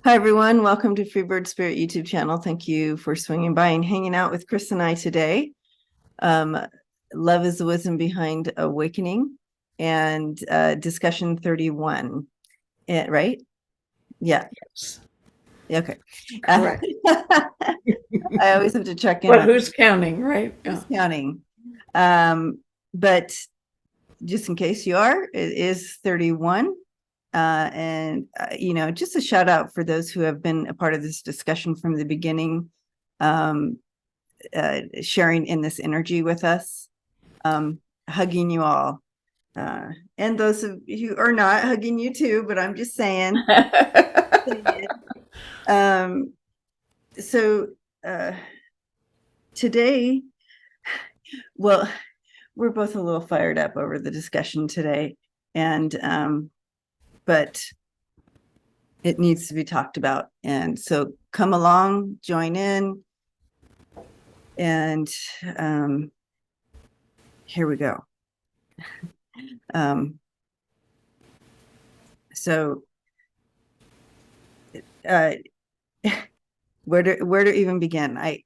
Hi, everyone. Welcome to Freebird Spirit YouTube channel. Thank you for swinging by and hanging out with Chrys and I today. Love is the wisdom behind awakening and discussion 31. Right? Yeah. Yes, Okay. correct. I always have to check in But on who's counting, right? who's counting. But just in case you are, it is 31. Just a shout out for those who have been a part of this discussion from the beginning, sharing in this energy with us, hugging you all. And those of you who are not, hugging you too, but I'm just saying. um, so today, well, we're both a little fired up over the discussion today, and but it needs to be talked about. And so come along, join in, and here we go. So where to even begin?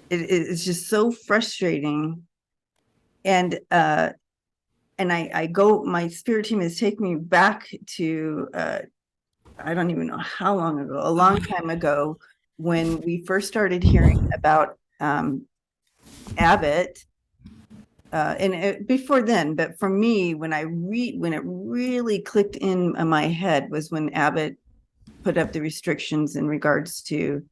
It's just so frustrating. And I go, my spirit team is taking me back to I don't even know how long ago, a long time ago, when we first started hearing about Abbott. Before then, but for me, when it really clicked in my head was when Abbott put up the restrictions in regards to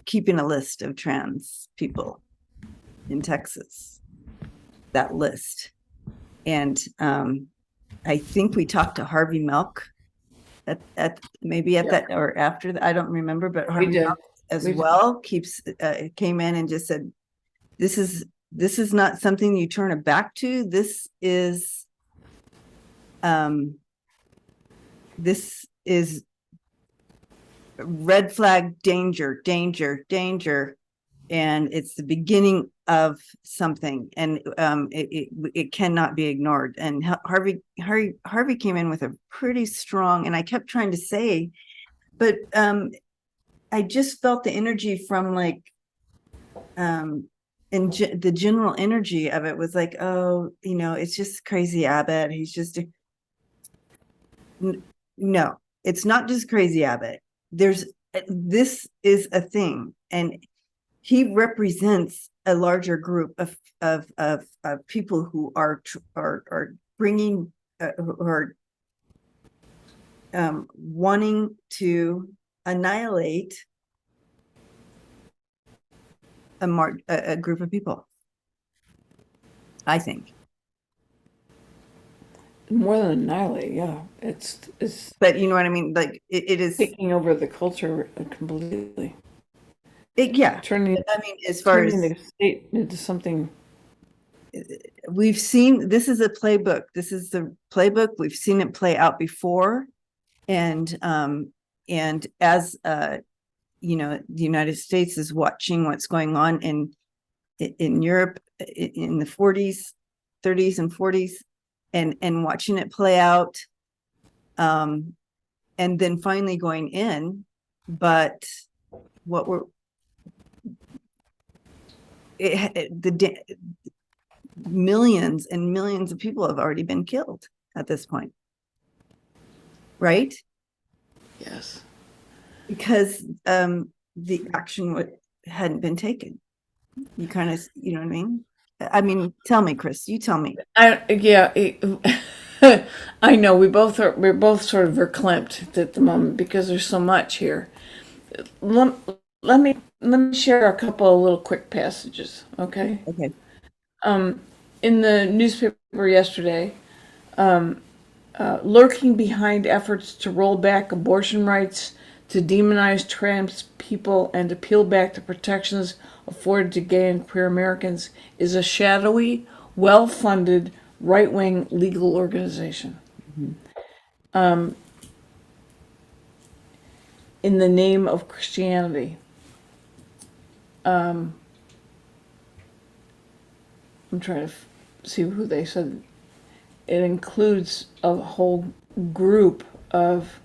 keeping a list of trans people in Texas, that list. And I think we talked to Harvey Milk at that or after that, I don't remember, but Harvey Milk as well came in and just said, this is not something you turn it back to. This is red flag, danger, and it's the beginning of something, and it cannot be ignored. And Harvey came in with a pretty strong, and I kept trying to say, but I just felt the energy from like and the general energy of it was like, oh, it's just crazy Abbott. He's just no, it's not just crazy Abbott. This is a thing, and he represents a larger group of people who are bringing who are wanting to annihilate a group of people, I think. More than annihilate, yeah. It's But you know what I mean? Like it is taking over the culture completely. yeah. Turning I mean, as far as the state into something. we've seen, this is a playbook. This is the playbook. We've seen it play out before. And as the United States is watching what's going on in Europe in the 40s, 30s and 40s, and watching it play out, and then finally going in. But what the millions and millions of people have already been killed at this point, right? Yes. Because the action hadn't been taken. You kind of, you know what I mean? I mean, tell me, Chrys, you tell me. I know we're both sort of verklempt at the moment because there's so much here. Let, let me share a couple of little quick passages, okay? Okay. In the newspaper yesterday, lurking behind efforts to roll back abortion rights, to demonize trans people, and to peel back the protections afforded to gay and queer Americans is a shadowy, well-funded, right-wing legal organization. Mm-hmm. In the name of Christianity. I'm trying to see who they said. It includes a whole group of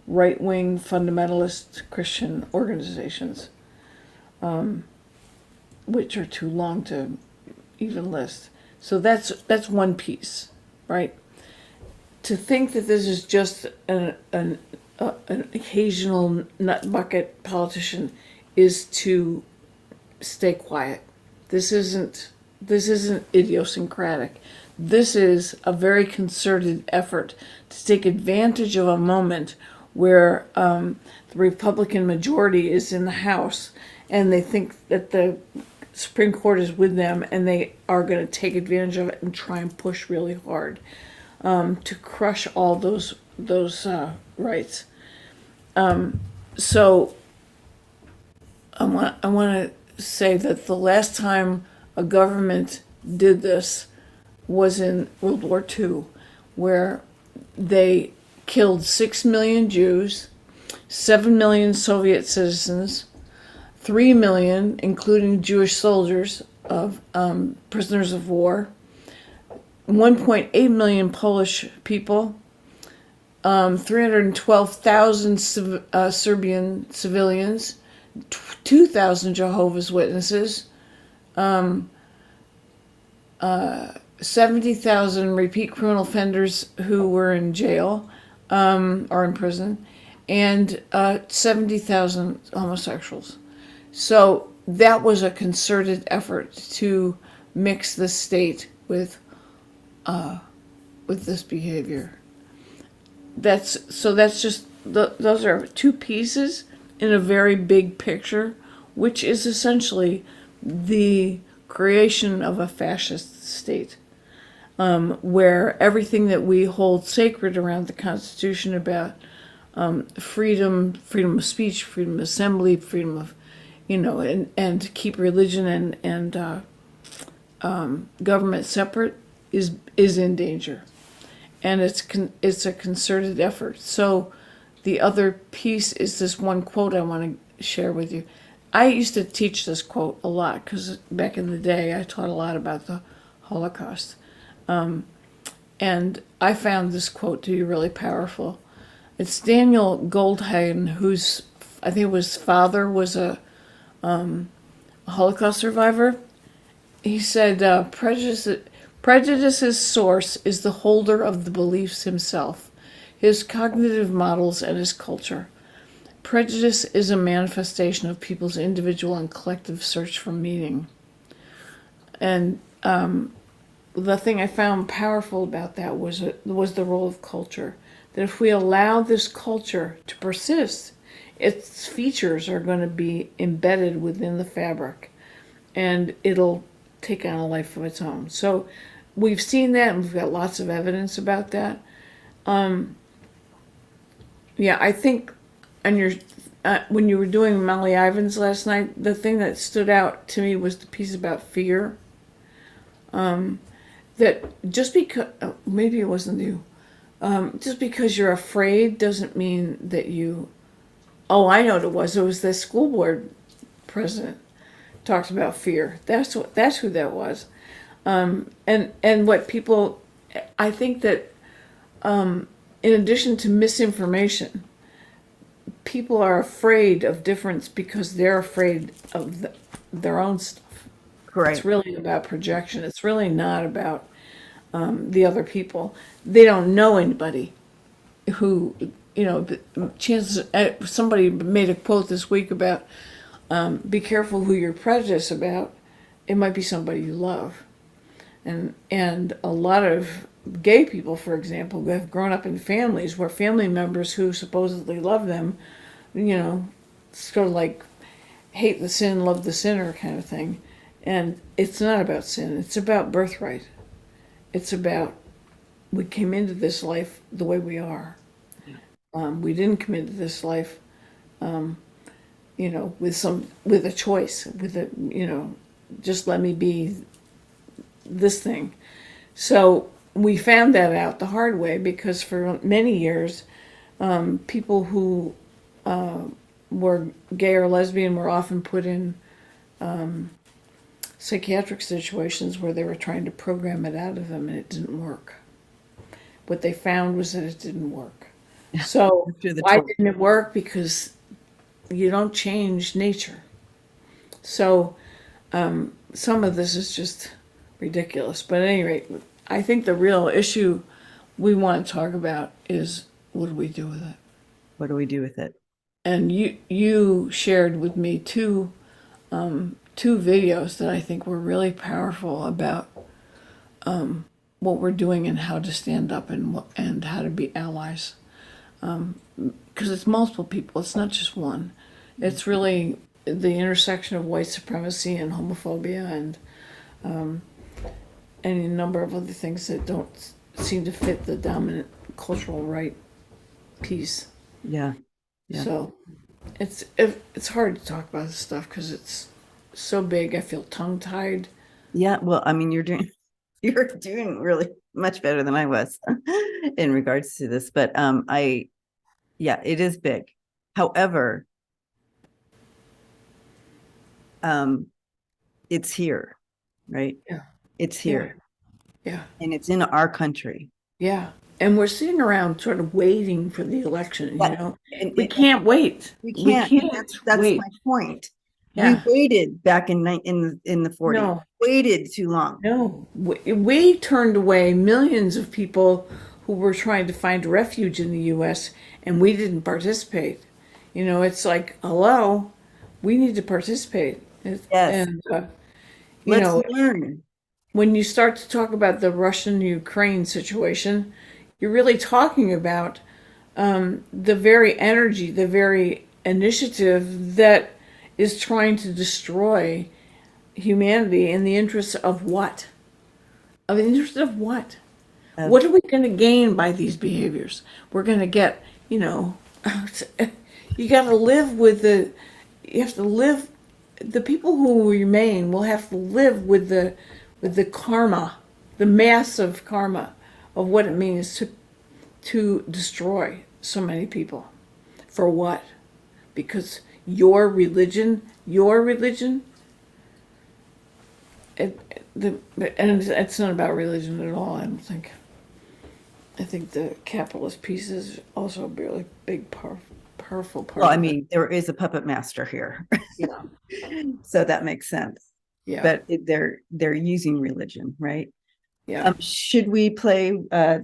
right-wing fundamentalist Christian organizations, which are too long to even list. So that's one piece, right? To think that this is just an occasional nut bucket politician is to stay quiet. This isn't idiosyncratic. This is a very concerted effort to take advantage of a moment where the Republican majority is in the House and they think that the Supreme Court is with them and they are going to take advantage of it and try and push really hard to crush all those rights. So I want to say that the last time a government did this was in World War II, where they killed 6 million Jews, 7 million Soviet citizens, 3 million, including Jewish soldiers, of prisoners of war, 1.8 million Polish people, 312,000 Serbian civilians, 2,000 Jehovah's Witnesses, 70,000 repeat criminal offenders who were in jail or in prison, and 70,000 homosexuals. So that was a concerted effort to mix the state with this behavior. That's just those are two pieces in a very big picture, which is essentially the creation of a fascist state, where everything that we hold sacred around the Constitution about freedom of speech, freedom of assembly, freedom of, and to keep religion and government separate is in danger, and it's a concerted effort. So the other piece is this one quote I want to share with you. I used to teach this quote a lot because back in the day I taught a lot about the Holocaust. And I found this quote to be really powerful. It's Daniel Goldhagen, whose, I think his father was a Holocaust survivor. He said, prejudice's source is the holder of the beliefs himself, his cognitive models, and his culture. Prejudice is a manifestation of people's individual and collective search for meaning. And the thing I found powerful about that was the role of culture. That if we allow this culture to persist, its features are going to be embedded within the fabric, and it'll take on a life of its own. So we've seen that, and we've got lots of evidence about that. Yeah, I think, and when you were doing Molly Ivins last night, the thing that stood out to me was the piece about fear. That just because, maybe it wasn't you, just because you're afraid doesn't mean that you, I know what it was. It was the school board president talked about fear. That's who that was. And what people, I think that in addition to misinformation, people are afraid of difference because they're afraid of their own stuff. Correct. It's really about projection. It's really not about the other people. They don't know anybody who, chances, somebody made a quote this week about be careful who you're prejudiced about. It might be somebody you love. And a lot of gay people, for example, who have grown up in families where family members who supposedly love them, sort of like hate the sin, love the sinner kind of thing. And it's not about sin. It's about birthright. It's about we came into this life the way we are. We didn't come into this life, with a choice, just let me be this thing. So we found that out the hard way because for many years, people who were gay or lesbian were often put in psychiatric situations where they were trying to program it out of them, and it didn't work. What they found was that it didn't work. So After the why torch. didn't it work? Because you don't change nature. So some of this is just ridiculous. But at any rate, I think the real issue we want to talk about is what do we do with it? What do we do with it? And you shared with me two videos that I think were really powerful about what we're doing and how to stand up and how to be allies. Because it's multiple people. It's not just one. It's really the intersection of white supremacy and homophobia and any number of other things that don't seem to fit the dominant cultural right piece. Yeah. Yeah. So it's hard to talk about this stuff because it's so big. I feel tongue tied. Yeah. Well, I mean, you're doing really much better than I was in regards to this, but yeah, it is big. However, it's here, right? Yeah. It's here Yeah. and it's in our country. Yeah. And we're sitting around sort of waiting for the election, you But know. and We can't wait. we We can't. can't That's wait. my point. Yeah. We waited back in the 40s. No. Waited too long. No. We turned away millions of people who were trying to find refuge in the US and we didn't participate. You know, it's like, hello, we need to participate. Yes. And you Let's know, learn. when you start to talk about the Russian-Ukraine situation, you're really talking about the very energy, the very initiative that is trying to destroy humanity in the interest of what? Of the interest of what? What are we going to gain by these behaviors? We're going to get, you know, you got to live with you have to live, the people who remain will have to live with the karma, the massive karma of what it means to destroy so many people. For what? Because your religion, and it's not about religion at all, I don't think. I think the capitalist piece is also a really big, powerful part Well, I of it. mean, there is a puppet master here. Yeah. So that makes sense. Yeah. But they're using religion, right? Yeah. Should we play Yeah.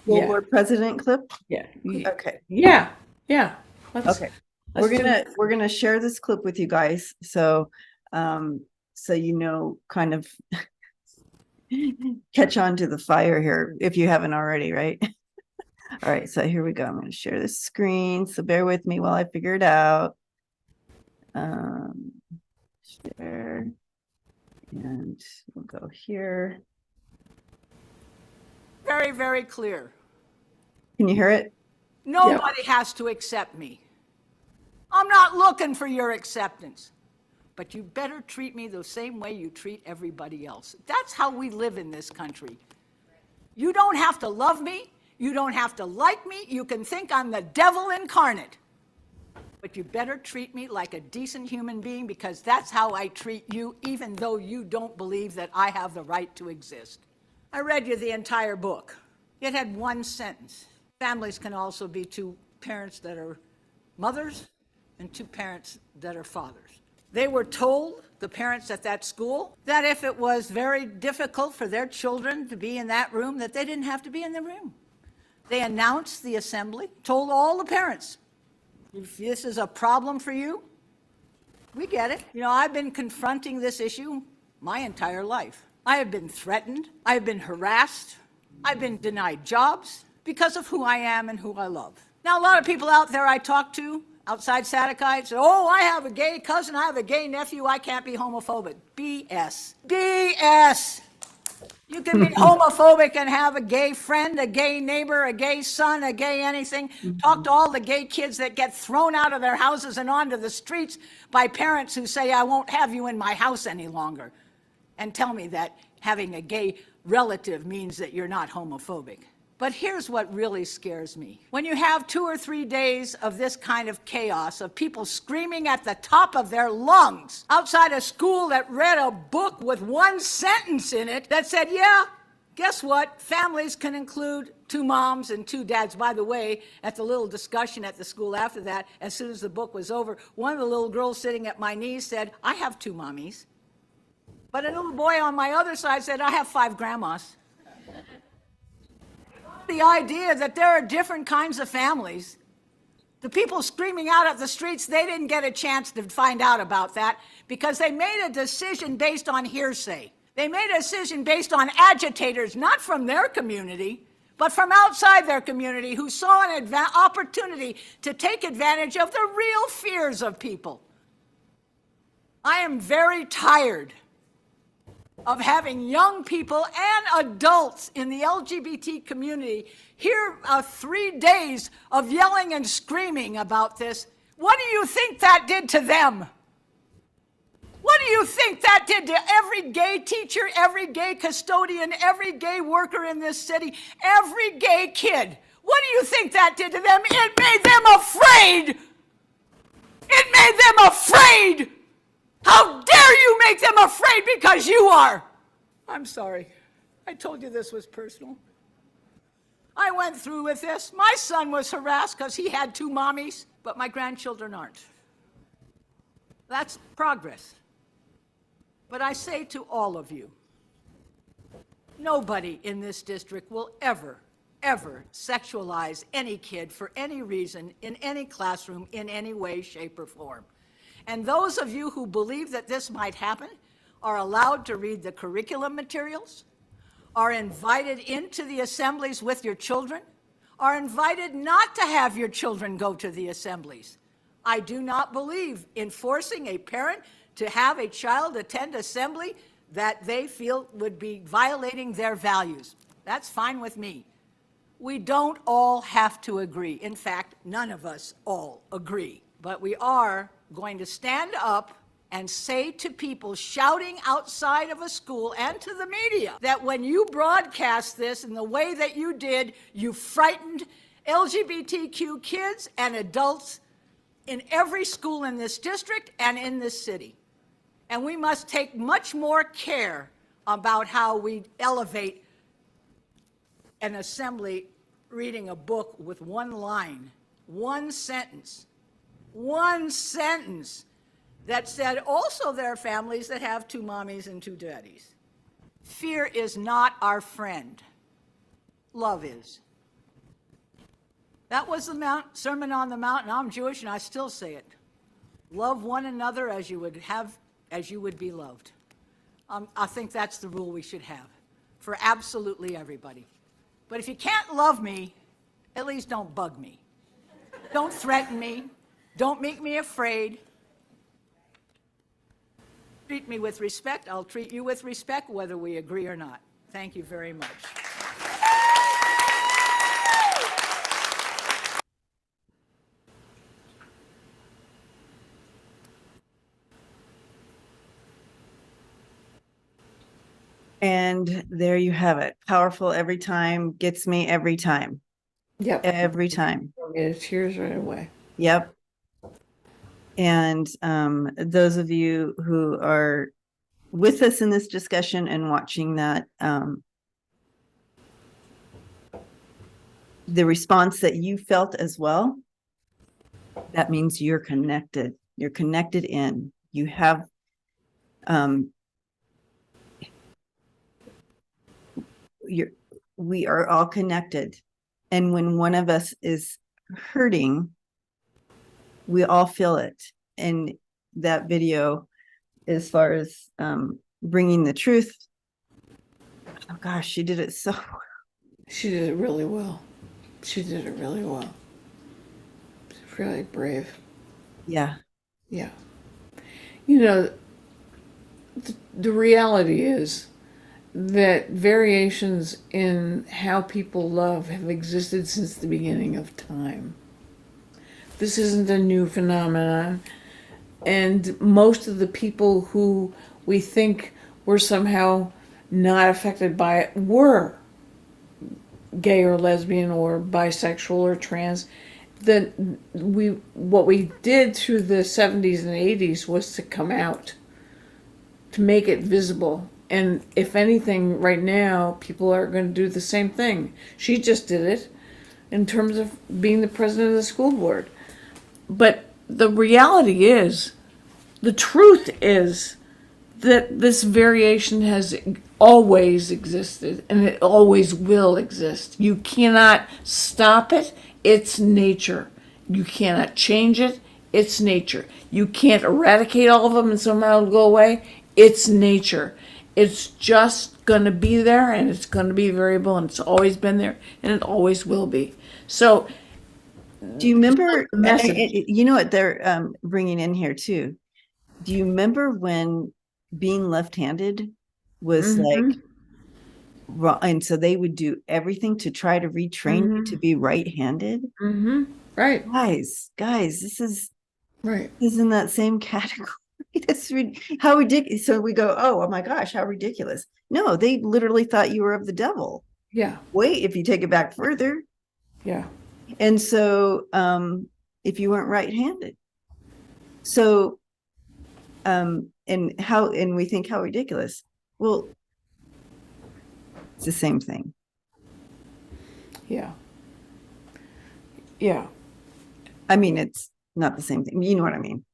World Yeah. War President clip? Yeah. Okay. Yeah. Yeah. Okay. We're gonna share this clip with you guys. So so you know, kind of catch on to the fire here if you haven't already, right? All right, so here we go. I'm going to share the screen. So bear with me while I figure it out. Share. And we'll go here. Very, very clear. Can you hear it? Nobody has to accept me. I'm not looking for your acceptance. But you better treat me the same way you treat everybody else. That's how we live in this country. You don't have to love me. You don't have to like me. You can think I'm the devil incarnate. But you better treat me like a decent human being because that's how I treat you, even though you don't believe that I have the right to exist. I read you the entire book. It had one sentence. Families can also be two parents that are mothers and two parents that are fathers. They were told, the parents at that school, that if it was very difficult for their children to be in that room, that they didn't have to be in the room. They announced the assembly, told all the parents, if this is a problem for you, we get it. You know, I've been confronting this issue my entire life. I have been threatened. I have been harassed. I've been denied jobs because of who I am and who I love. Now, a lot of people out there I talk to, outside Sadakite, say, oh, I have a gay cousin, I have a gay nephew, I can't be homophobic. BS. BS. You can be homophobic and have a gay friend, a gay neighbor, a gay son, a gay anything. Talk to all the gay kids that get thrown out of their houses and onto the streets by parents who say, I won't have you in my house any longer. And tell me that having a gay relative means that you're not homophobic. But here's what really scares me. When you have 2 or 3 days of this kind of chaos, of people screaming at the top of their lungs outside a school that read a book with one sentence in it that said, yeah, Guess what? Families can include 2 moms and 2 dads. By the way, at the little discussion at the school after that, as soon as the book was over, one of the little girls sitting at my knees said, I have 2 mommies. But a little boy on my other side said, I have 5 grandmas. The idea that there are different kinds of families. The people screaming out at the streets, they didn't get a chance to find out about that because they made a decision based on hearsay. They made a decision based on agitators, not from their community, but from outside their community who saw an opportunity to take advantage of the real fears of people. I am very tired of having young people and adults in the LGBT community hear 3 days of yelling and screaming about this. What do you think that did to them? What do you think that did to every gay teacher, every gay custodian, every gay worker in this city, every gay kid? What do you think that did to them? It made them afraid. It made them afraid. How dare you make them afraid because you are? I'm sorry. I told you this was personal. I went through with this. My son was harassed because he had 2 mommies, but my grandchildren aren't. That's progress. But I say to all of you, nobody in this district will ever sexualize any kid for any reason, in any classroom, in any way, shape, or form. And those of you who believe that this might happen are allowed to read the curriculum materials, are invited into the assemblies with your children, are invited not to have your children go to the assemblies. I do not believe in forcing a parent to have a child attend assembly that they feel would be violating their values. That's fine with me. We don't all have to agree. In fact, none of us all agree. But we are going to stand up and say to people shouting outside of a school and to the media that when you broadcast this in the way that you did, you frightened LGBTQ kids and adults in every school in this district and in this city. And we must take much more care about how we elevate an assembly reading a book with 1 line, 1 sentence that said also there are families that have 2 mommies and 2 daddies. Fear is not our friend. Love is. That was the Sermon on the Mount, and I'm Jewish and I still say it. Love one another as you would be loved. I think that's the rule we should have for absolutely everybody. But if you can't love me, at least don't bug me. Don't threaten me. Don't make me afraid. Treat me with respect. I'll treat you with respect, whether we agree or not. Thank you very much. And there you have it. Powerful every time, gets me every time. Yep. Every time. Get tears right away. Yep. And those of you who are with us in this discussion and watching that, the response that you felt as well, that means you're connected. You're connected in. You have we are all connected. And when one of us is hurting, we all feel it. And that video, as far as bringing the truth, oh gosh, she did it so well. She did it really well. She did it really well. She's really brave. Yeah. Yeah. You know, the reality is that variations in how people love have existed since the beginning of time. This isn't a new phenomenon. And most of the people who we think were somehow not affected by it were gay or lesbian or bisexual or trans. What we did through the 70s and 80s was to come out, to make it visible And if anything, right now, people are going to do the same thing. She just did it in terms of being the president of the school board. But the reality is, the truth is that this variation has always existed and it always will exist. You cannot stop it. It's nature. You cannot change it. It's nature. You can't eradicate all of them and somehow it'll go away. It's nature. It's just going to be there and it's going to be variable and it's always been there and it always will be. So, Do you remember, message. you know what they're bringing in here too? Do you remember when being left-handed was like, and so they would do everything to try to retrain you to be right-handed? Right. Guys, this is Right. in that same category. That's how ridiculous. So we go, oh my gosh, how ridiculous. No, they literally thought you were of the devil. Yeah. Wait, if you take it back further. Yeah. And so if you weren't right-handed. So and we think how ridiculous. Well, it's the same thing. Yeah. Yeah. I mean, it's not the same thing. You know what I mean?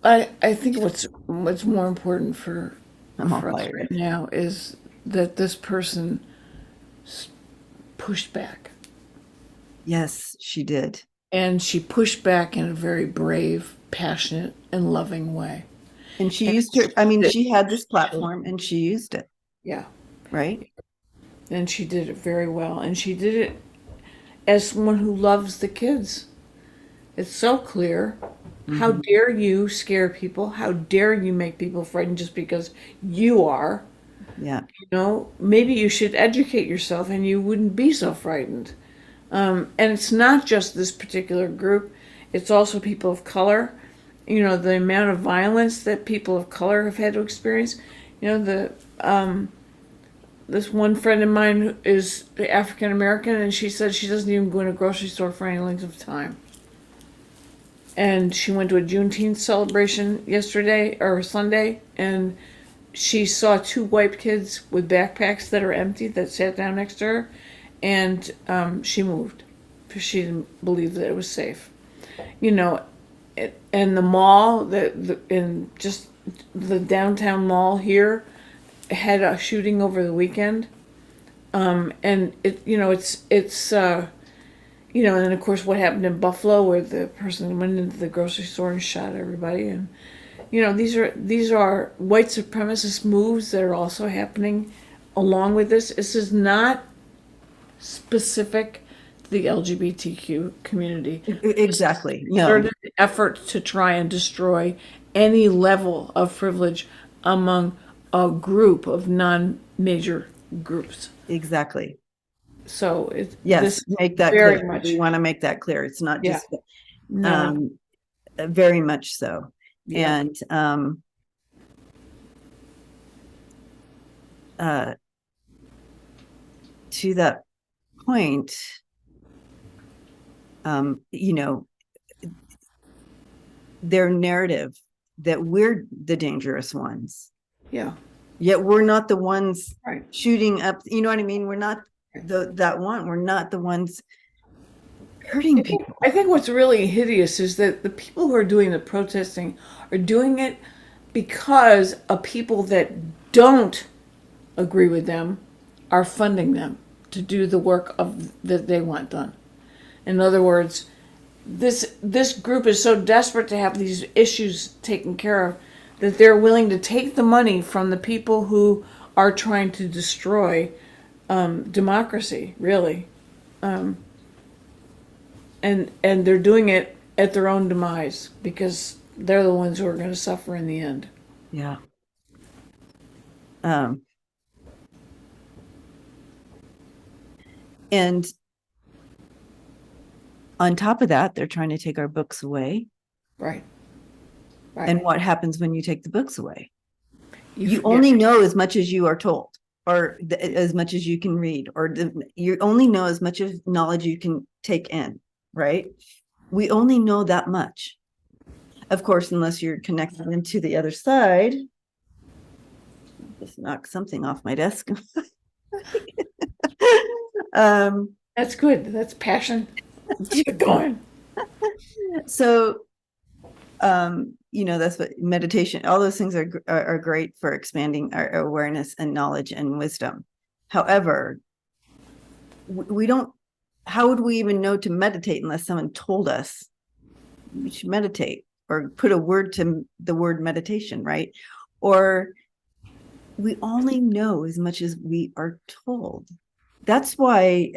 I think what's more important for I'm all us fired. right now is that this person pushed back. Yes, she did. And she pushed back in a very brave, passionate, and loving way. And she used her, I mean, she had this platform and she used it, Yeah. right? And she did it very well. And she did it as someone who loves the kids. It's so clear. How dare you scare people? How dare you make people frightened just because you are? Yeah. You know, maybe you should educate yourself and you wouldn't be so frightened. And it's not just this particular group, it's also people of color. You know, the amount of violence that people of color have had to experience. You know, this one friend of mine is African American, and she said she doesn't even go in a grocery store for any length of time. And she went to a Juneteenth celebration yesterday or Sunday, and she saw two white kids with backpacks that are empty that sat down next to her, and she moved because she didn't believe that it was safe. You know, and the mall, in just the downtown mall here, had a shooting over the weekend, and you know, and then of course what happened in Buffalo, where the person went into the grocery store and shot everybody, and you know, these are white supremacist moves that are also happening along with this. This is not specific to the LGBTQ community. Exactly. No, Concerted effort to try and destroy any level of privilege among a group of non-major groups. exactly. So it's Yes, make that very clear. much. We want to make that clear. It's not Yeah. just No. very much so. Yeah. And to that point, you know, their narrative that we're the dangerous ones, Yeah. yet we're not the ones Right. shooting up. You know what I mean? We're not that one. We're not the ones hurting people. I think what's really hideous is that the people who are doing the protesting are doing it because of people that don't agree with them are funding them to do the work that they want done. In other words, this group is so desperate to have these issues taken care of that they're willing to take the money from the people who are trying to destroy democracy, really. And they're doing it at their own demise because they're the ones who are going to suffer in the end. Yeah. And on top of that, they're trying to take our books away. Right. Right. And what happens when you take the books away? You forget. only know as much as you are told, or as much as you can read, or you only know as much of knowledge you can take in, right? We only know that much. Of course, unless you're connected into the other side, Just knock something off my desk. Um, That's good. That's passion. Keep it going. so, that's what meditation, all those things are great for expanding our awareness and knowledge and wisdom. However, we don't, how would we even know to meditate unless someone told us we should meditate or put a word to the word meditation, right? Or we only know as much as we are told. That's why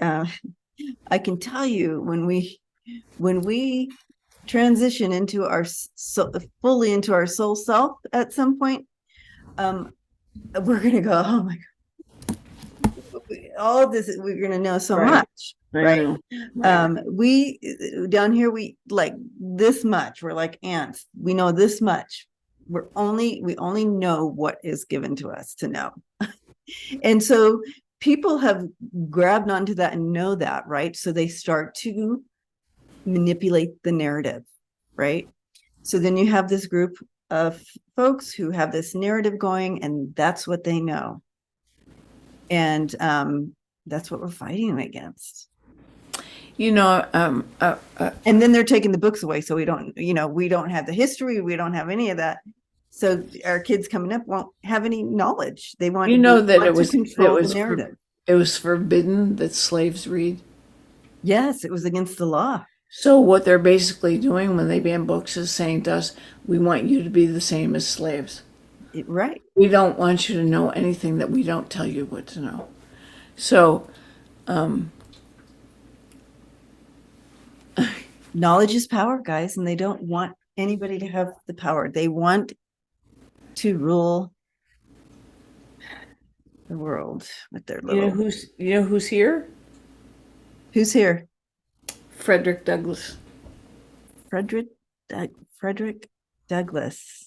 I can tell you when we transition into our fully into our soul self at some point, we're gonna go, oh my God, all of this, we're gonna know so Right. much, right? know. Right. We down here, we like this much, we're like ants, we know this much, we only know what is given to us to know. And so people have grabbed onto that and know that, right? So they start to manipulate the narrative, right? So then you have this group of folks who have this narrative going, and that's what they know. And that's what we're fighting against. And then they're taking the books away. So we don't have the history. We don't have any of that. So our kids coming up won't have any knowledge. They want that it was control the narrative. It was forbidden that slaves read. Yes, it was against the law. So what they're basically doing when they ban books is saying to us, we want you to be the same as slaves. Right. We don't want you to know anything that we don't tell you what to know. So, knowledge is power, guys, and they don't want anybody to have the power. They want to rule the world with their little. You know who's here? Who's here? Frederick Douglass. Frederick Douglass.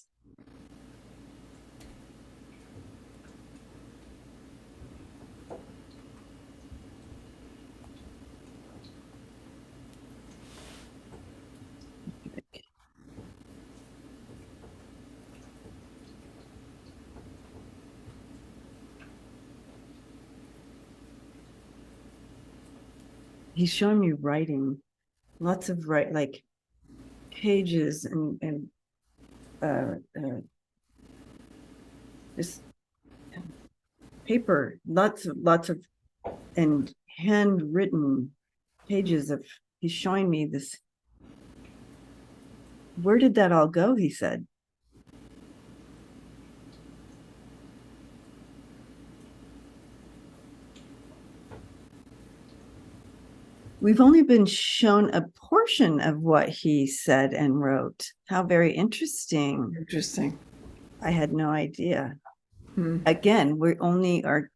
He's showing me writing, lots of like pages and just paper, lots of and handwritten pages of. He's showing me this. Where did that all go? He said. We've only been shown a portion of what he said and wrote. How very interesting. Interesting. I had no idea. Again, we only are.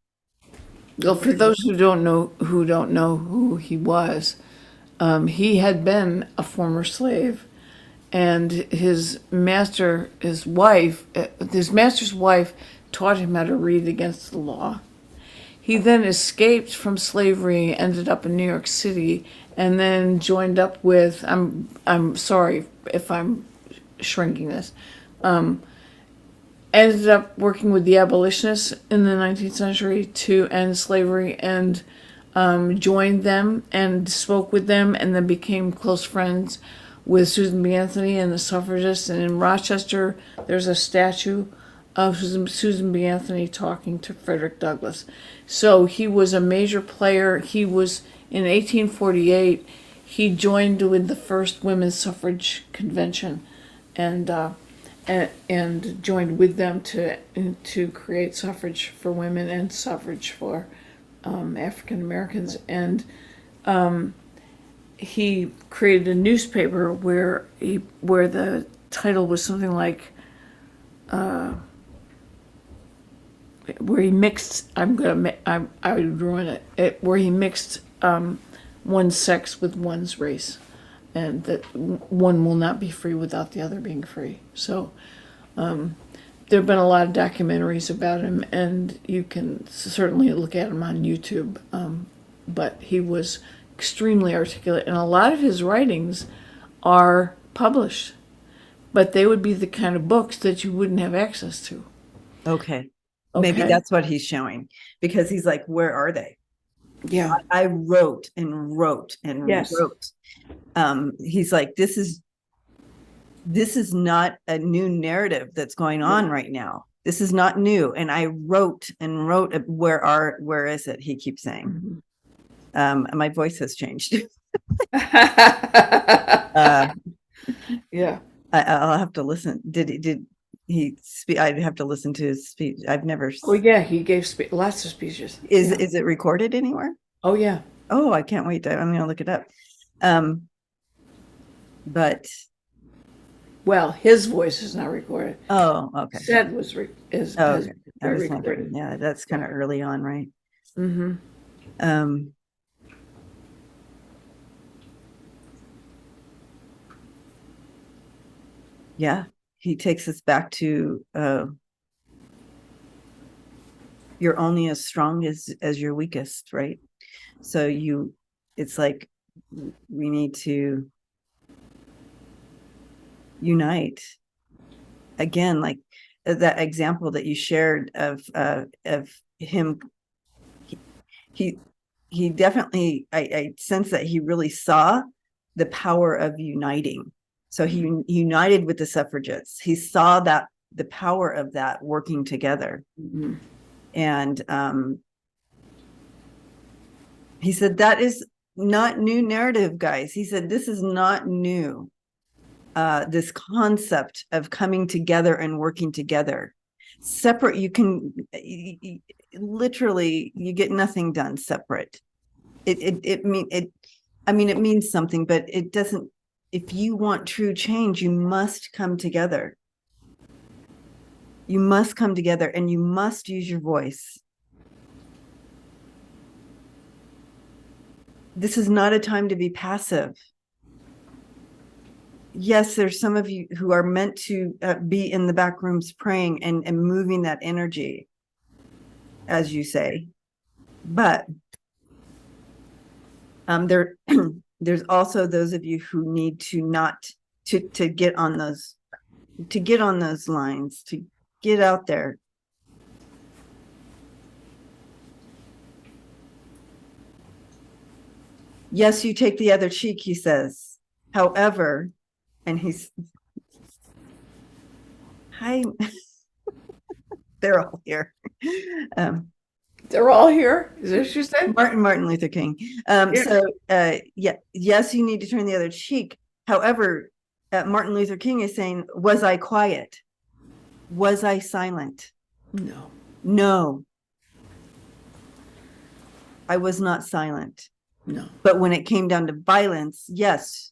Well, for those who don't know who he was, he had been a former slave, and his master's wife taught him how to read against the law. He then escaped from slavery, ended up in New York City, and then joined up with, I'm sorry if I'm shrinking this, ended up working with the abolitionists in the 19th century to end slavery, and joined them and spoke with them, and then became close friends with Susan B. Anthony and the suffragists. And in Rochester, there's a statue of Susan B. Anthony talking to Frederick Douglass. So he was a major player. He was, in 1848, he joined with the first women's suffrage convention, and joined with them to create suffrage for women and suffrage for African Americans. And he created a newspaper where the title was something like, where he mixed, I would ruin it, where he mixed one's sex with one's race, and that one will not be free without the other being free. So there have been a lot of documentaries about him, and you can certainly look at him on YouTube. But he was extremely articulate, and a lot of his writings are published, but they would be the kind of books that you wouldn't have access to. Okay. Maybe Okay. that's what he's showing, because he's like, where are they? Yeah. I wrote and wrote and Yes. wrote. He's like, this is not a new narrative that's going on right now. This is not new. And I wrote and wrote. Where is it? He keeps saying. My voice has changed. Yeah. I'll have to listen. Did he speak? I'd have to listen to his speech. I've never. Oh yeah, he gave lots of speeches. Is Yeah. is it recorded anywhere? Oh yeah. Oh, I can't wait. I'm going to look it up. But Well, his voice is not recorded. oh, okay. Said is Oh, has okay. been This might be- recorded. yeah, that's kind of early on, right? Mm-hmm. Um, yeah, he takes us back to you're only as strong as your weakest, right? So it's like we need to unite again, like that example that you shared of him. He definitely, I sense that he really saw the power of uniting. So he united with the suffragettes. He saw that the power of that working together. Mm-hmm. And he said, that is not new narrative, guys. He said, this is not new. This concept of coming together and working together. Separate, literally, you get nothing done separate. It means something, but it doesn't. If you want true change, you must come together. You must come together, and you must use your voice. This is not a time to be passive. Yes, there's some of you who are meant to be in the back rooms praying and moving that energy, as you say. But there's also those of you who need to not to get on those lines, to get out there. Yes, you take the other cheek, he says. However, and he's hi. They're all here. They're all here. Is that what you said? Martin Luther King. Yes, you need to turn the other cheek. However, Martin Luther King is saying, was I quiet? Was I silent? No. No. I was not silent. No. But when it came down to violence, yes.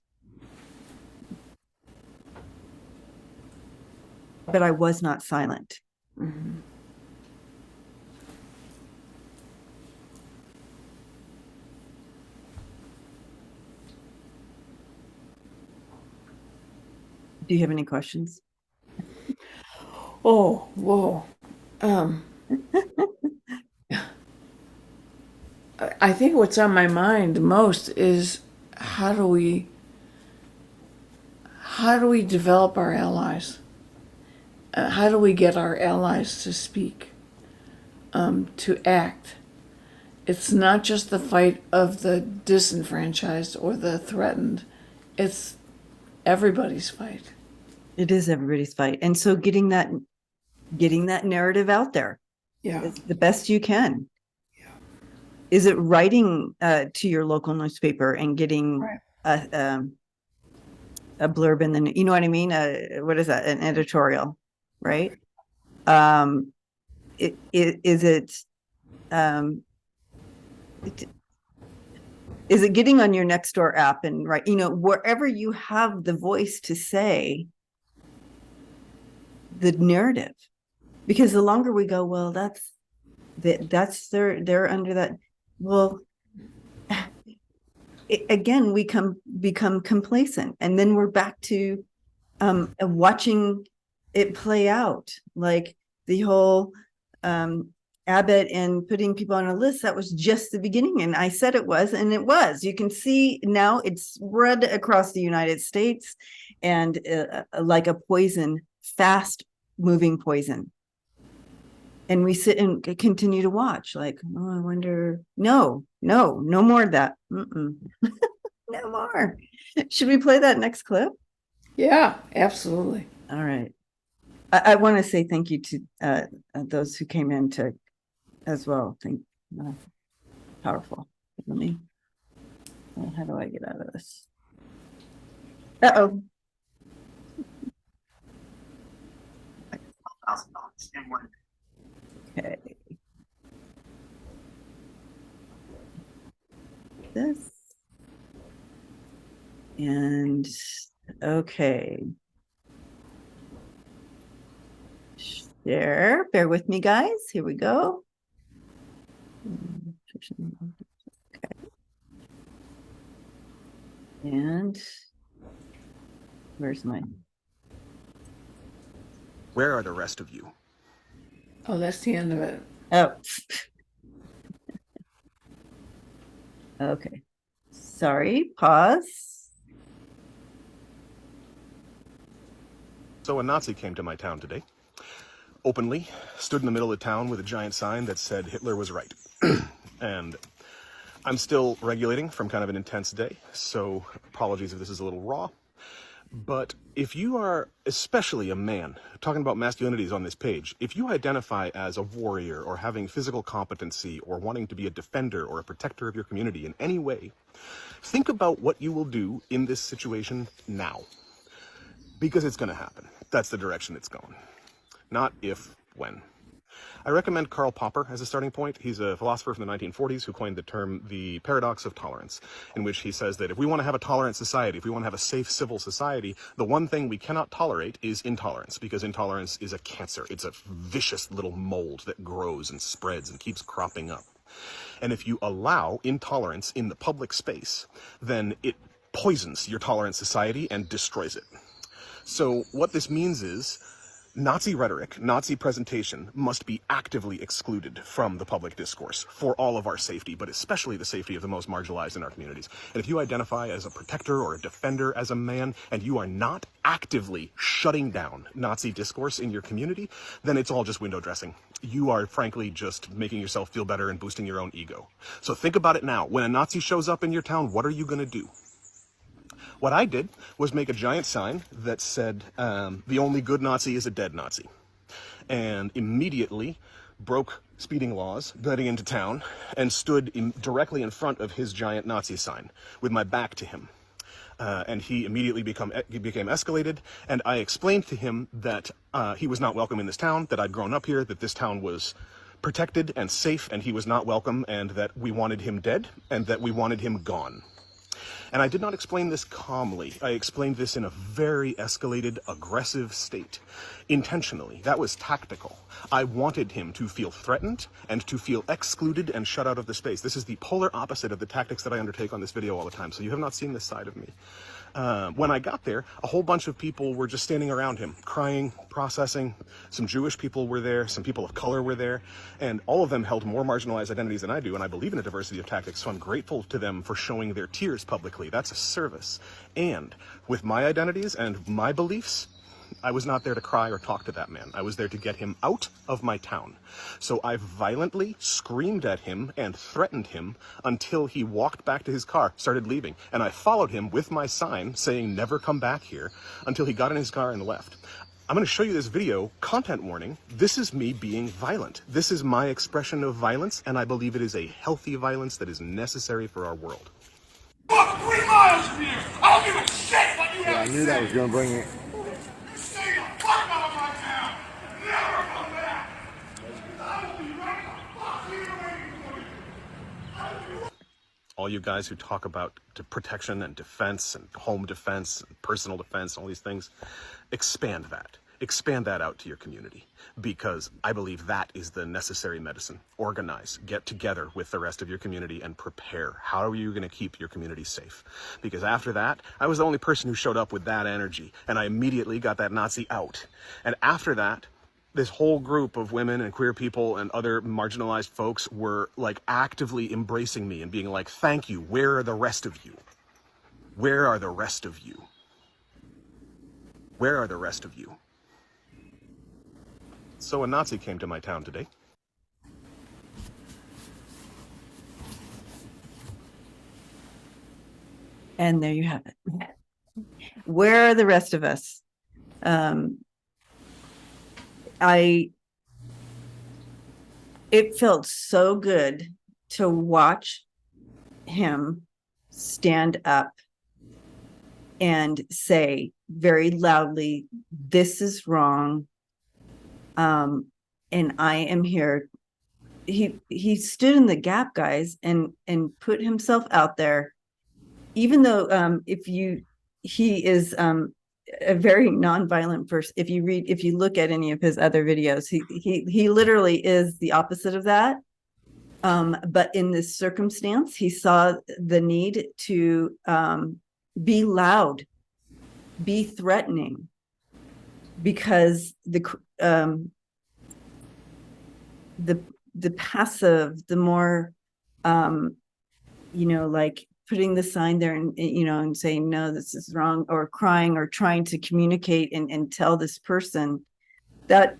But I was not silent. Mm-hmm. Do you have any questions? Oh, whoa. I think what's on my mind most is how do we develop our allies? How do we get our allies to speak, to act? It's not just the fight of the disenfranchised or the threatened. It's everybody's fight. It is everybody's fight. And so getting that narrative out there. Yeah. Is the best you can. Yeah. Is it writing to your local newspaper and getting a blurb in the, you know what I mean? What is that? An editorial, right? Is it getting on your Nextdoor app and wherever you have the voice to say the narrative? Because the longer we go, well, they're under that. Well, again, we become complacent, and then we're back to watching it play out, like the whole Abbott and putting people on a list. That was just the beginning, and I said it was, and it was. You can see now it's spread across the United States, and like a poison, fast moving poison. And we sit and continue to watch like, oh, I wonder, no more of that. No more. Should we play that next clip? Yeah, absolutely. All right. I want to say thank you to those who came in to as well. Powerful. Let me, how do I get out of this? Uh-oh. Okay. This. And okay. Share. Bear with me, guys. Here we go. Okay. And where's my? Where are the rest of you? Oh, that's the end of it. Oh. Okay. Sorry. Pause. So a Nazi came to my town today, openly, stood in the middle of town with a giant sign that said Hitler was right. And I'm still regulating from kind of an intense day, so apologies if this is a little raw. But if you are, especially a man, talking about masculinities on this page, if you identify as a warrior or having physical competency or wanting to be a defender or a protector of your community in any way, think about what you will do in this situation now. Because it's going to happen. That's the direction it's going. Not if, when. I recommend Karl Popper as a starting point. He's a philosopher from the 1940s who coined the term the paradox of tolerance, in which he says that if we want to have a tolerant society, if we want to have a safe civil society, the one thing we cannot tolerate is intolerance, because intolerance is a cancer. It's a vicious little mold that grows and spreads and keeps cropping up. And if you allow intolerance in the public space, then it poisons your tolerant society and destroys it. So what this means is Nazi rhetoric, Nazi presentation must be actively excluded from the public discourse for all of our safety, but especially the safety of the most marginalized in our communities. And if you identify as a protector or a defender as a man, and you are not actively shutting down Nazi discourse in your community, then it's all just window dressing. You are frankly just making yourself feel better and boosting your own ego. So think about it now. When a Nazi shows up in your town, what are you going to do? What I did was make a giant sign that said, the only good Nazi is a dead Nazi. And immediately broke speeding laws getting into town and stood directly in front of his giant Nazi sign with my back to him. And he immediately became escalated. And I explained to him that he was not welcome in this town, that I'd grown up here, that this town was protected and safe, and he was not welcome, and that we wanted him dead, and that we wanted him gone. And I did not explain this calmly. I explained this in a very escalated, aggressive state. Intentionally. That was tactical. I wanted him to feel threatened and to feel excluded and shut out of the space. This is the polar opposite of the tactics that I undertake on this video all the time. So you have not seen this side of me. When I got there, a whole bunch of people were just standing around him, crying, processing. Some Jewish people were there, some people of color were there, and all of them held more marginalized identities than I do, and I believe in a diversity of tactics, so I'm grateful to them for showing their tears publicly. That's a service. And with my identities and my beliefs, I was not there to cry or talk to that man. I was there to get him out of my town. So I violently screamed at him and threatened him until he walked back to his car, started leaving. And I followed him with my sign saying, never come back here, until he got in his car and left. I'm going to show you this video, content warning. This is me being violent. This is my expression of violence, and I believe it is a healthy violence that is necessary for our world. Fuck 3 miles from here! I don't give a shit what you have to say! I knew that was going to bring it. Stay the fuck out of my town! Never come back! I will be right the fuck here waiting for you! All you guys who talk about protection and defense and home defense and personal defense, all these things, expand that. Expand that out to your community, because I believe that is the necessary medicine. Organize, get together with the rest of your community and prepare. How are you going to keep your community safe? Because after that, I was the only person who showed up with that energy, and I immediately got that Nazi out. And after that, this whole group of women and queer people and other marginalized folks were like actively embracing me and being like, thank you. Where are the rest of you? Where are the rest of you? Where are the rest of you? So a Nazi came to my town today, And there you have it. Where are the rest of us? It felt so good to watch him stand up and say very loudly, this is wrong. And I am here. He stood in the gap, guys, and put himself out there, even though he is a very nonviolent person. If you look at any of his other videos, he literally is the opposite of that. But in this circumstance, he saw the need to be loud, be threatening, because the passive, the more like putting the sign there and and saying, no, this is wrong, or crying, or trying to communicate and tell this person, that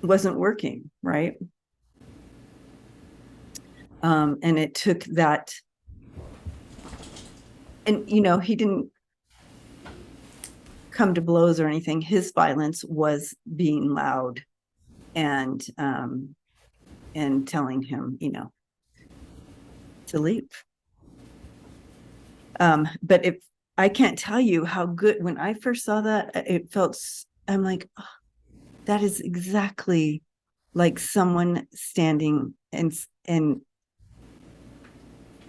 wasn't working, right? And it took that, and he didn't come to blows or anything. His violence was being loud and telling him to leave. But if I can't tell you how good, when I first saw that, it felt, I'm like, oh, that is exactly like someone standing and standing.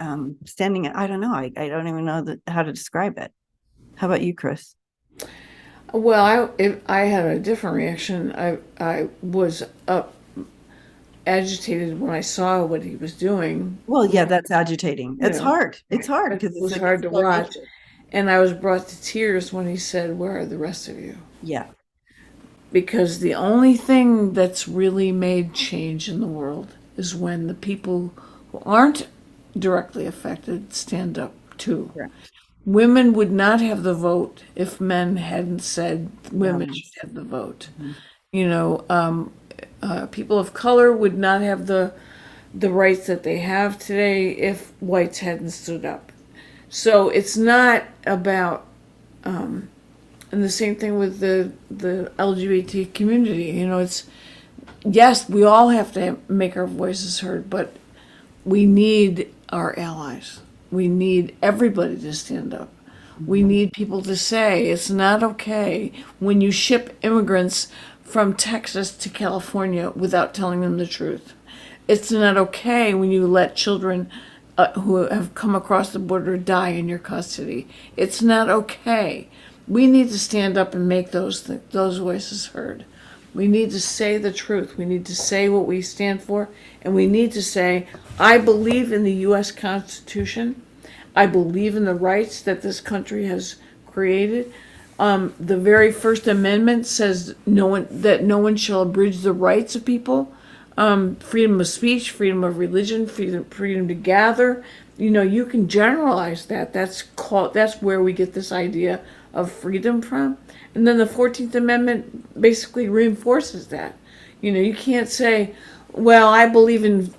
I don't know. I don't even know how to describe it. How about you, Chrys? Well, I had a different reaction. I was agitated when I saw what he was doing. Well, yeah, that's agitating. It's know, hard. It's hard because It was hard to watch. And I was brought to tears when he said, "Where are the rest of you?" Yeah. Because the only thing that's really made change in the world is when the people who aren't directly affected stand up too. Correct. Women would not have the vote if men hadn't said women should have the vote. People of color would not have the rights that they have today if whites hadn't stood up. So it's not about, and the same thing with the LGBT community. It's, yes, we all have to make our voices heard, but we need our allies. We need everybody to stand up. We need people to say it's not okay when you ship immigrants from Texas to California without telling them the truth. It's not okay when you let children who have come across the border die in your custody. It's not okay. We need to stand up and make those voices heard. We need to say the truth. We need to say what we stand for, and we need to say, I believe in the U.S. Constitution. I believe in the rights that this country has created. The very First Amendment says that no one shall abridge the rights of people. Freedom of speech, freedom of religion, freedom to gather. You can generalize that. That's where we get this idea of freedom from. And then the 14th Amendment basically reinforces that. You can't say, well, I believe in,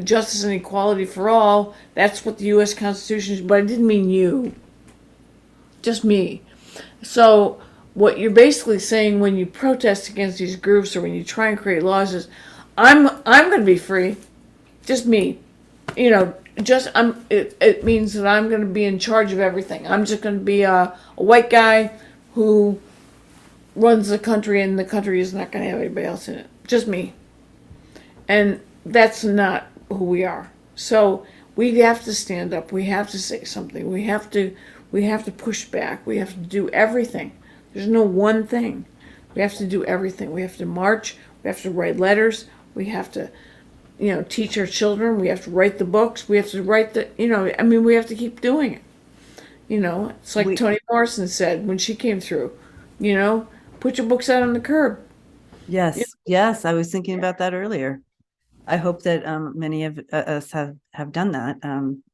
justice and equality for all. That's what the U.S. Constitution is, but I didn't mean you. Just me. So what you're basically saying when you protest against these groups or when you try and create laws is, I'm going to be free. Just me. It means that I'm going to be in charge of everything. I'm just going to be a white guy who runs the country, and the country is not going to have anybody else in it. Just me. And that's not who we are. So we have to stand up. We have to say something. We have to push back. We have to do everything. There's no one thing. We have to do everything. We have to march. We have to write letters. We have to, teach our children. We have to write the books. We have to write we have to keep doing it. It's like Toni Morrison said when she came through, put your books out on the curb. Yes. Yes. I was thinking about that earlier. I hope that many of us have done that.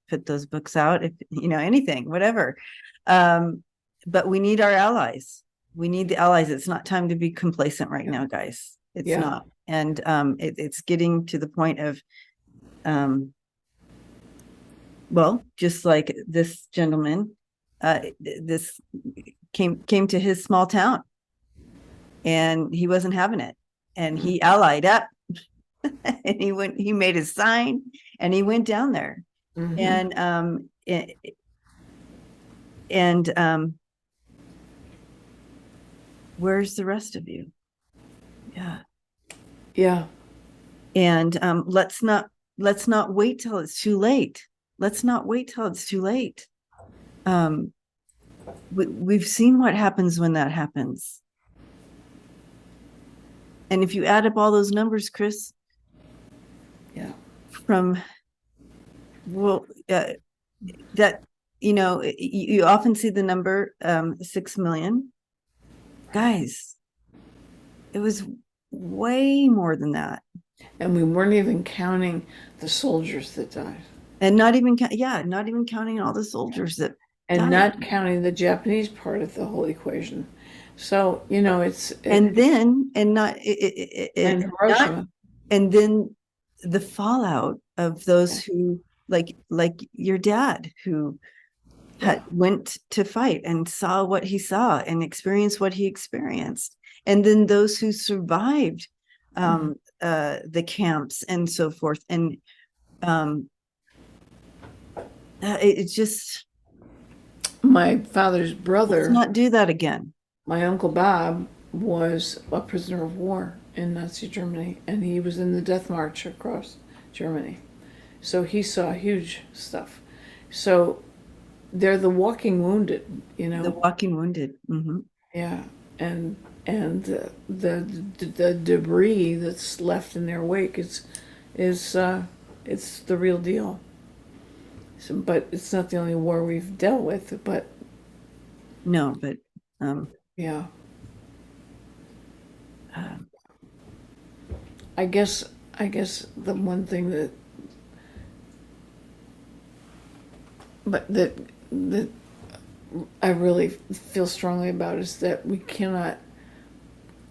Put those books out, if anything, whatever. But we need our allies. We need the allies. It's not time to be complacent right now, guys. It's not. And it's getting to the point of Well, just like this gentleman, this came to his small town, and he wasn't having it, and he allied up, and he made his sign, and he went down there, Mhm. and where's the rest of you? Yeah. Yeah. And let's not wait till it's too late. Let's not wait till it's too late. We've seen what happens when that happens. And if you add up all those numbers, Chrys, Yeah. from, well, that, you often see the number 6 million. Guys, it was way more than that. And we weren't even counting the soldiers that died. And not even counting all the soldiers that And died. not counting the Japanese part of the whole equation. So, And then not Hiroshima. and then the fallout of those who, like your dad, who went to fight and saw what he saw and experienced what he experienced, and then those who survived the camps and so forth. And it's just, My father's let's brother, not do that again. my Uncle Bob, was a prisoner of war in Nazi Germany, and he was in the death march across Germany. So he saw huge stuff. So they're the walking wounded, The walking wounded. Yeah, and the debris that's left in their wake is it's the real deal. So, but it's not the only war we've dealt with. But No, but yeah, um, I guess the one thing that I really feel strongly about is that we cannot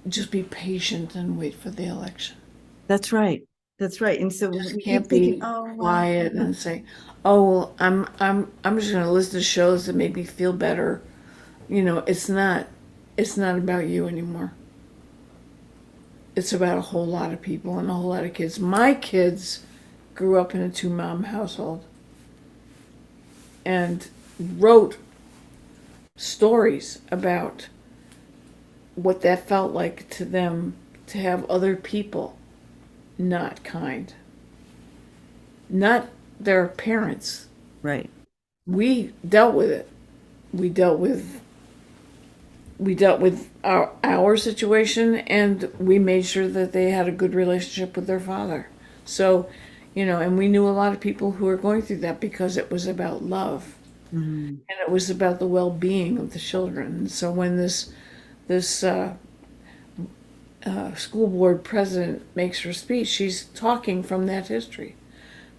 just be patient and wait for the election. that's right. That's right. And so Just we can't keep thinking, be oh, well, quiet and say, "Oh, well, I'm just going to listen to shows that make me feel better." It's not about you anymore. It's about a whole lot of people and a whole lot of kids. My kids grew up in a 2-mom household and wrote stories about what that felt like to them, to have other people not kind, not their parents. right. We dealt with it. We dealt with our situation, and we made sure that they had a good relationship with their father. So, and we knew a lot of people who were going through that because it was about love, and it was about the well-being of the children. And so when this school board president makes her speech, she's talking from that history,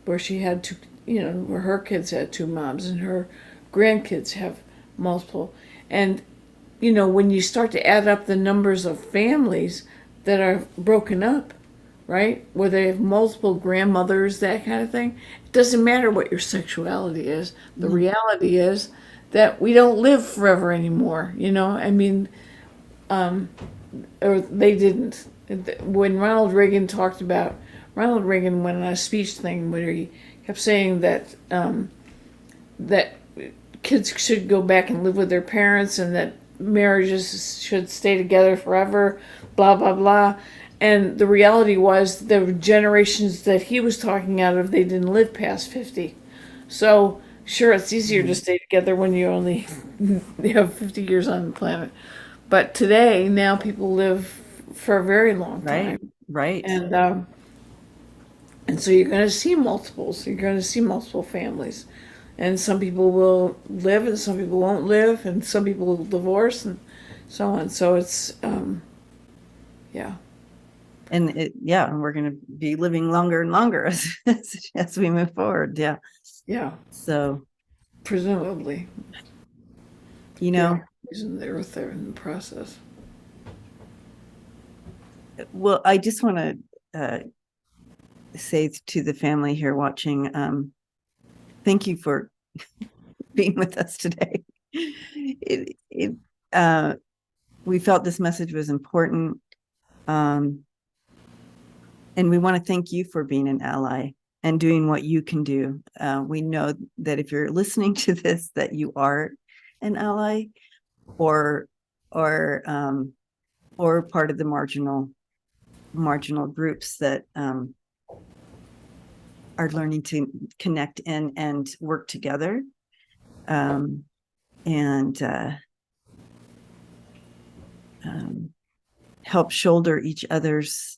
where she had two, where her kids had 2 moms and her grandkids have multiple. And, when you start to add up the numbers of families that are broken up, right, where they have multiple grandmothers, that kind of thing, it doesn't matter what your sexuality is. The reality is that we don't live forever anymore, I mean, or they didn't. When Ronald Reagan went on a speech thing where he kept saying that that kids should go back and live with their parents and that marriages should stay together forever, blah blah blah. And the reality was the generations that he was talking out of, they didn't live past 50. So sure, it's easier to stay together when you only have 50 years on the planet. But today, now people live for a very long time. Right. And so you're going to see multiples. You're going to see multiple families. And some people will live and some people won't live, and some people will divorce and so on. So it's, yeah. And and we're going to be living longer and longer as we move forward. Yeah. Yeah. So, Presumably. Isn't there with there in the process? well, I just want to say to the family here watching, thank you for being with us today. We felt this message was important. And we want to thank you for being an ally and doing what you can do. We know that if you're listening to this, that you are an ally or part of the marginal groups that are learning to connect in and work together. Help shoulder each other's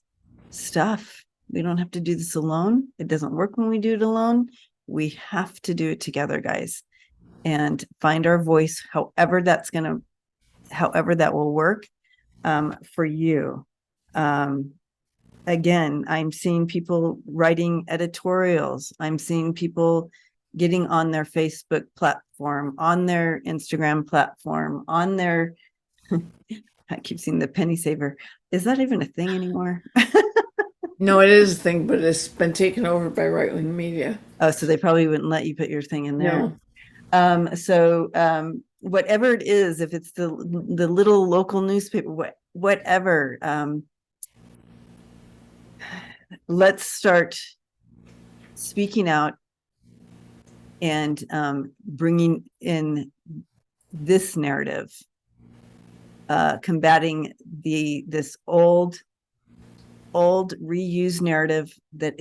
stuff. We don't have to do this alone. It doesn't work when we do it alone. We have to do it together, guys, and find our voice, however that will work for you. Again, I'm seeing people writing editorials. I'm seeing people getting on their Facebook platform, on their Instagram platform, on their I keep seeing the penny saver. Is that even a thing anymore? No, it is a thing, but it's been taken over by right-wing media. Oh, so they probably wouldn't let you put your thing in there. No. So whatever it is, if it's the little local newspaper, whatever, let's start speaking out and bringing in this narrative, combating this old reused narrative that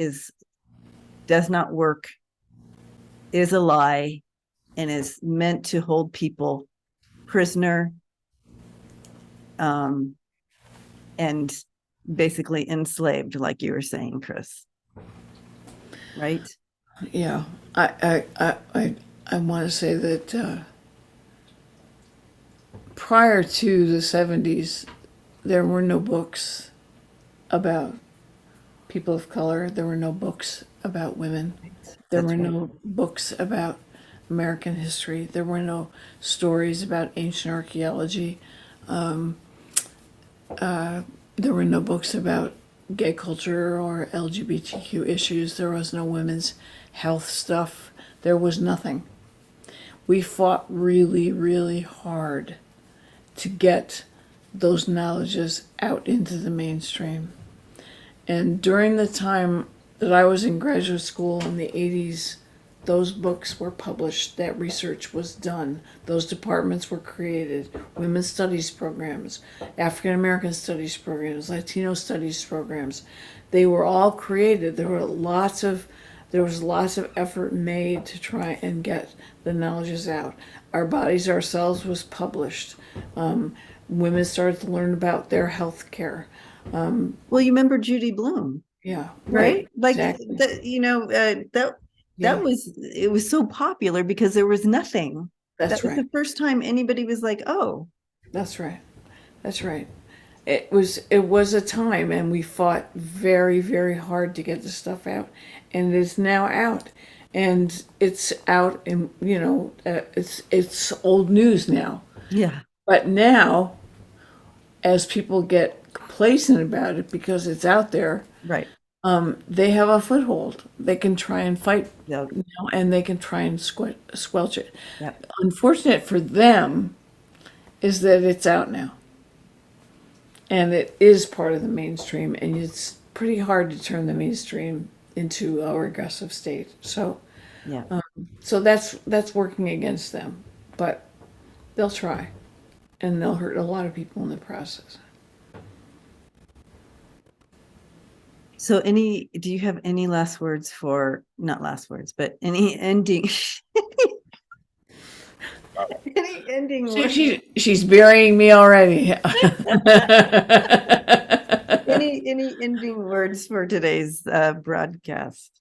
does not work, is a lie, and is meant to hold people prisoner, and basically enslaved, like you were saying, Chrys. Right? Yeah, I want to say that prior to the 70s, there were no books about people of color. There were no books about women. There were no books about American history. There were no stories about ancient archaeology. There were no books about gay culture or LGBTQ issues. There was no women's health stuff. There was nothing. We fought really, really hard to get those knowledges out into the mainstream. And during the time that I was in graduate school in the 80s, those books were published, that research was done, those departments were created, women's studies programs, African American studies programs, Latino studies programs. They were all created. There was lots of effort made to try and get the knowledges out. Our Bodies, Ourselves was published. Women started to learn about their health care. Well, you remember Judy Blume? Yeah, right. Like exactly. That was so popular because there was nothing. That's that was right. the first time anybody was like, oh, That's right. It was a time, and we fought very, very hard to get the stuff out, and it's now out, and it's out, and it's old news now. yeah, But now, as people get complacent about it because it's out there, right. they have a foothold. They can try and fight, Yeah. and they can try and squelch it. Yep. Unfortunate for them is that it's out now. And it is part of the mainstream, and it's pretty hard to turn the mainstream into a regressive state. So, Yeah. so that's working against them, but they'll try, and they'll hurt a lot of people in the process. So do you have any last words not last words, but any ending, any ending words? She's burying me already. Any ending words for today's broadcast?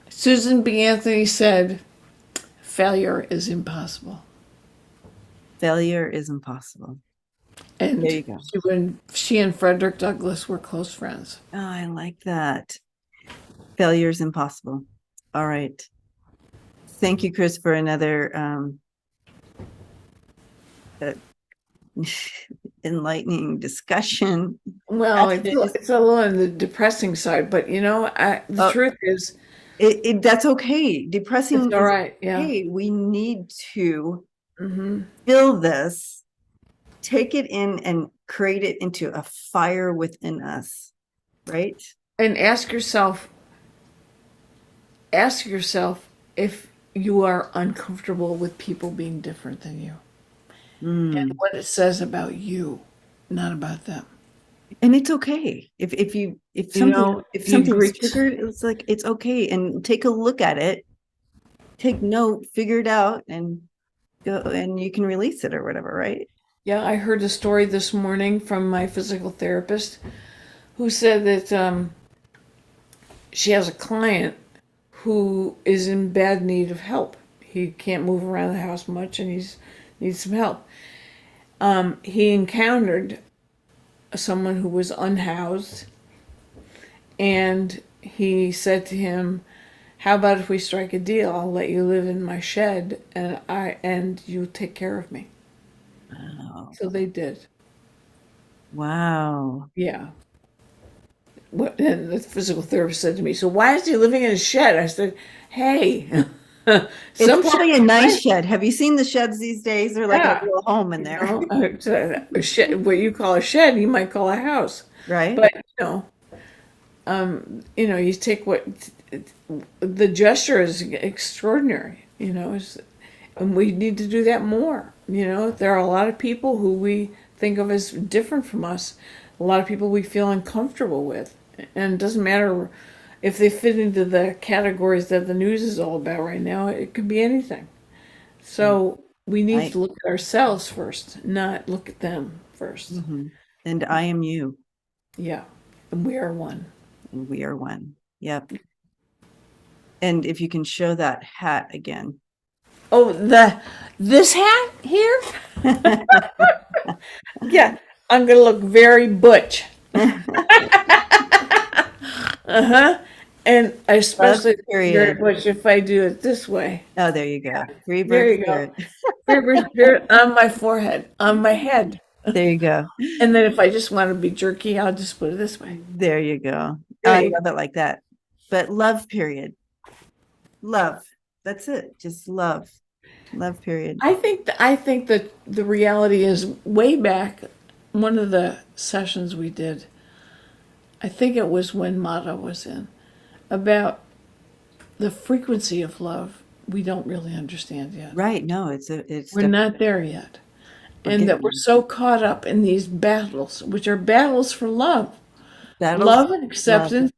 Susan B. Anthony said, failure is impossible. Failure is impossible. And There you go. she and Frederick Douglass were close friends. Oh, I like that. Failure is impossible. All right. Thank you, Chrys, for another enlightening discussion. Well, it's a little on the depressing side, but the truth is, That's okay. Depressing It's all is right. Yeah. okay. We need to Mm-hmm. feel this, take it in and create it into a fire within us, right? And ask yourself if you are uncomfortable with people being different than you and Mm. what it says about you, not about them. And it's okay. If something if You something's greet. triggered, it's like it's okay. And take a look at it, take note, figure it out, and go and you can release it or whatever, right? Yeah, I heard a story this morning from my physical therapist who said that she has a client who is in bad need of help. He can't move around the house much and he's needs some help. He encountered someone who was unhoused and he said to him, "How about if we strike a deal? I'll let you live in my shed and you take care of me." Wow. So they did. Wow. Yeah. And the physical therapist said to me, "So why is he living in a shed?" I said, "Hey, It's probably a nice sheds, shed. Have you seen the sheds these days? They're like a yeah, little home in you there, know, a shed, what you call a shed, you might call a house, right? but you take what the gesture is extraordinary, and we need to do that more. There are a lot of people who we think of as different from us, a lot of people we feel uncomfortable with, and it doesn't matter if they fit into the categories that the news is all about right now. It could be anything. So we need Right. to look at ourselves first, not look at them 1st. Mhm. And I am you, Yeah, and we are one. and we are one. Yep. And if you can show that hat again. Oh, this hat here? Yeah, I'm gonna look very butch. And I especially look very period. butch if I do it this way. Oh, there you go. Free There bird you go. spirit. Very spirit on my forehead, on my head. There you go. And then if I just want to be jerky, I'll just put it this way. There you go. There I you love it like that. But love, period. Love. That's it. Just love. Love, period. I think that the reality is way back, one of the sessions we did, I think it was when Mata was in, about the frequency of love. We don't really understand yet. Right. No, it's We're not there yet. we're And that getting we're so caught up in these battles, which are battles for love, battles. love and Love. acceptance,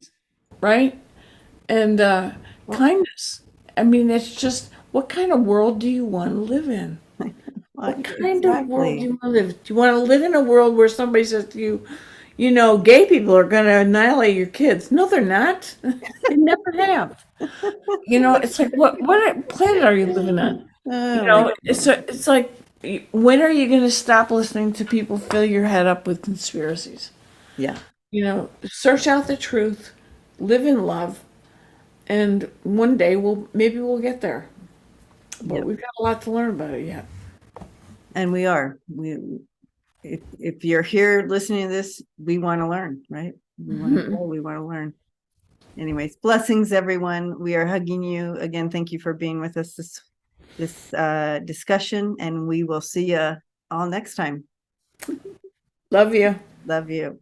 right? And kindness. I mean, it's just, what kind of world do you want to live in? What kind of world do you want to live? Do you want to live in a world where somebody says to you, gay people are going to annihilate your kids? No, they're not. They never have. It's like, what planet are you living on? Oh my It's like, when are you going to stop listening to people fill your head up with conspiracies? yeah. Search out the truth, live in love, and one day maybe we'll get there. But Yep. we've got a lot to learn about it yet. And we are. If you're here listening to this, we want to learn, right? We want to grow, we want to learn. Anyways, blessings, everyone. We are hugging you again. Thank you for being with us this discussion, and we will see you all next time. Love you. Love you.